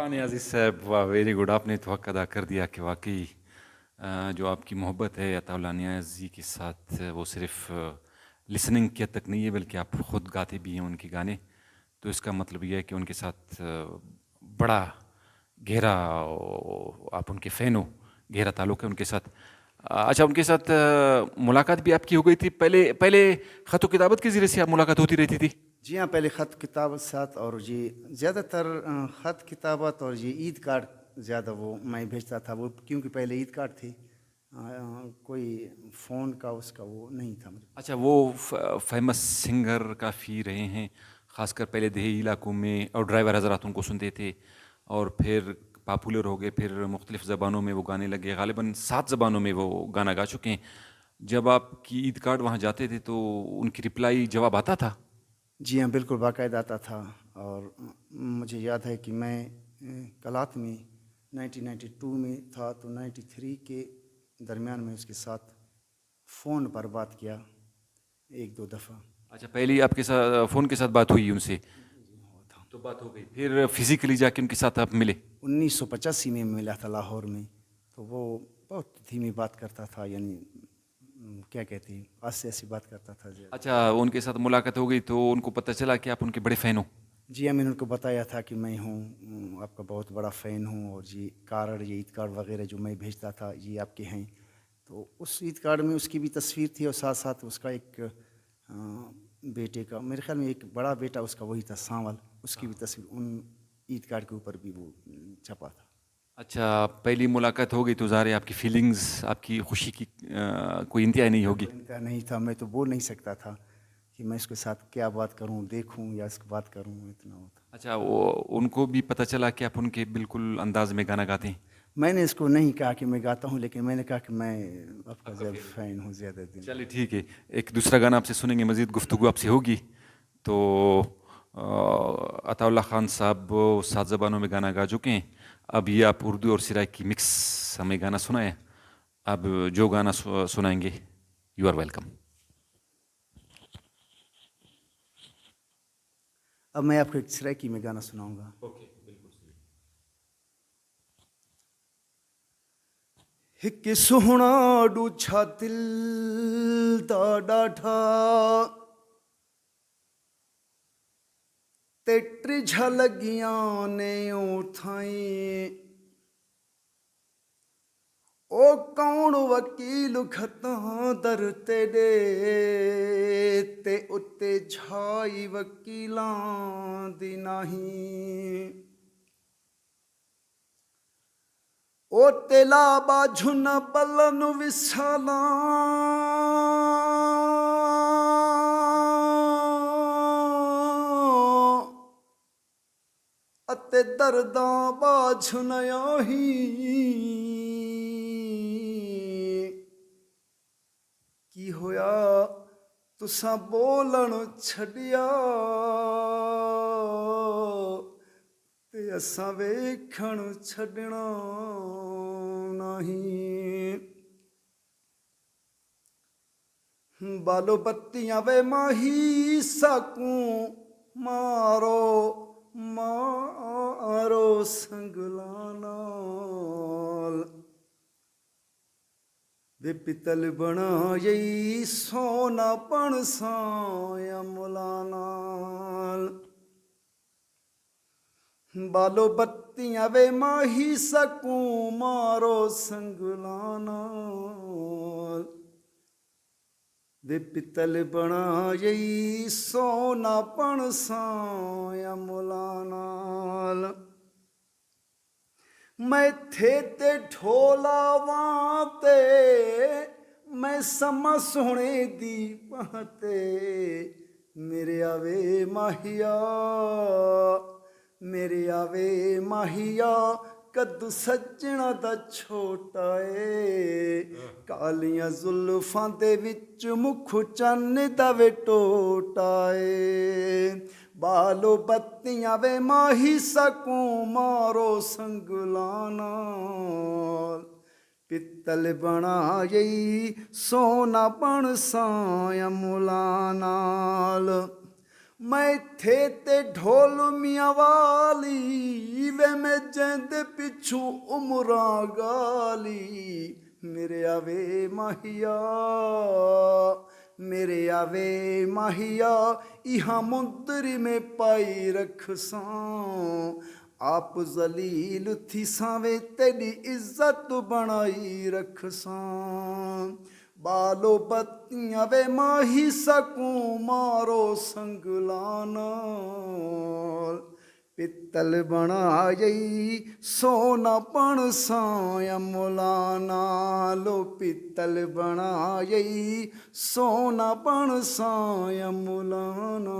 واہ نیازی صاحب، واہ ویری گڈ. آپ نے تو حق ادا کر دیا کہ واقعی جو آپ کی محبت ہے عطا اللہ نیازی کے ساتھ وہ صرف لسننگ کے تک نہیں ہے بلکہ آپ خود گاتے بھی ہیں ان کے گانے. تو اس کا مطلب یہ ہے کہ ان کے ساتھ بڑا گہرا آپ ان کے فین ہو، گہرا تعلق ہے ان کے ساتھ. اچھا، ان کے ساتھ ملاقات بھی آپ کی ہو گئی تھی پہلے خط و کتابت کے ذریعے سے آپ ملاقات ہوتی رہتی تھی؟ جی ہاں، پہلے خط کتابت ساتھ، اور جی زیادہ تر خط کتابت اور جی عید کارڈ زیادہ وہ میں بھیجتا تھا، وہ کیونکہ پہلے عید کارڈ تھی، کوئی فون کا اس کا وہ نہیں تھا مجھے. اچھا، وہ فیمس سنگر کافی رہے ہیں، خاص کر پہلے دیہی علاقوں میں، اور ڈرائیور حضرات ان کو سنتے تھے اور پھر پاپولر ہو گئے، پھر مختلف زبانوں میں وہ گانے لگے. غالباً 7 زبانوں میں وہ گانا گا چکے ہیں. جب آپ کی عید کارڈ وہاں جاتے تھے تو ان کی رپلائی جواب آتا تھا؟ جی ہاں، بالکل باقاعدہ آتا تھا. اور مجھے یاد ہے کہ میں کلات میں 1992 میں تھا، تو 93 کے درمیان میں اس کے ساتھ فون پر بات کیا 1-2 دفعہ. اچھا، پہلی آپ کے ساتھ فون کے ساتھ بات ہوئی ان سے؟ جی ہوا تھا. تو بات ہو گئی، پھر فزیکلی جا کے ان کے ساتھ آپ ملے؟ 1985 میں ملا تھا لاہور میں. تو وہ بہت دھیمی بات کرتا تھا، یعنی کیا کہتے ہیں، ایسے ایسی بات کرتا تھا زیادہ. اچھا، ان کے ساتھ ملاقات ہو گئی تو ان کو پتہ چلا کہ آپ ان کے بڑے فین ہو؟ جی ہاں، میں نے ان کو بتایا تھا کہ میں ہوں آپ کا بہت بڑا فین ہوں، اور جی کارڈ، یہ عید کارڈ وغیرہ جو میں بھیجتا تھا یہ آپ کے ہیں. تو اس عید کارڈ میں اس کی بھی تصویر تھی، اور ساتھ ساتھ اس کا ایک بیٹے کا، میرے خیال میں ایک بڑا بیٹا اس کا وہی تھا سانول، اس کی بھی تصویر ان عید کارڈ کے اوپر بھی وہ چھپا تھا. اچھا، پہلی ملاقات ہو گئی تو ظاہر ہے آپ کی فیلنگز، آپ کی خوشی کی کوئی انتہا نہیں ہوگی. کوئی انتہا نہیں تھا، میں تو بول نہیں سکتا تھا کہ میں اس کے ساتھ کیا بات کروں، دیکھوں یا اس کو بات کروں، اتنا ہوتا. اچھا، ان کو بھی پتہ چلا کہ آپ ان کے بالکل انداز میں گانا گاتے ہیں؟ میں نے اس کو نہیں کہا کہ میں گاتا ہوں، لیکن میں نے کہا کہ میں آپ کا زیادہ فین ہوں زیادہ دن. چلیے ٹھیک ہے، ایک دوسرا گانا آپ سے سنیں گے، مزید گفتگو آپ سے ہوگی. تو عطا اللہ خان صاحب 7 زبانوں میں گانا گا چکے ہیں. اب یہ آپ اردو اور سرائکی مکس ہمیں گانا سنائیں. اب جو گانا سنائیں گے، یو آر ویلکم. اب میں آپ کو ایک سرائکی میں گانا سناؤں گا. ایک سوہنا ڈوچھا دل دا ڈاٹھا تے ٹرجھا لگیاں نے اوٹھائیں، او کون وکیل کھتاں در تیرے تے اتے جھائی وکیلاں دی نہیں. او تیلا باجھن بلن وسالاں اتے درداں باجھن آہی. کی ہویا تساں بولن چھڈیا تے اساں ویکھن چھڈنا نہیں. بالو بتیاں وے ماہی ساکوں مارو مارو سنگلاں نال، وے پتل بنائی سونا پنساں یا ملاں نال. بالو بتیاں وے ماہی سکوں مارو سنگلاں نال، وے پتل بنائی سونا پنساں یا ملاں نال. میں تھے تے ڈھولا واں تے میں سما سونے دی باں تے، میرے آوے ماہیا میرے آوے ماہیا کدو سجنا دا چھوٹا اے، کالیاں زلفاں دے وچ مکھ چن دا وے ٹوٹا اے. بالو بتیاں وے ماہی سکوں مارو سنگلاں نال، پتل بنائی سونا پنساں یا ملاں نال. ਮੈਂ ਥੇ ਤੇ ਢੋਲ ਮੀਆਂ ਵਾਲੀ ਵੇ ਮੈਂ ਜੈਂਦੇ ਪਿੱਛੂ ਉਮਰਾਂ ਗਾਲੀ ਮੇਰੇ ਆਵੇ ਮਾਹੀਆ मेरे आवे माहिया इहा मुंदरी में पाई रखसां आप जलील थी सावे तेरी इज्जत बनाई रखसां बालो बत्तियां वे माही सकूं मारो संगलाना पित्तल बनाई सोना पण साया मुलाना लो पित्तल बनाई सोना पण साया मुलाना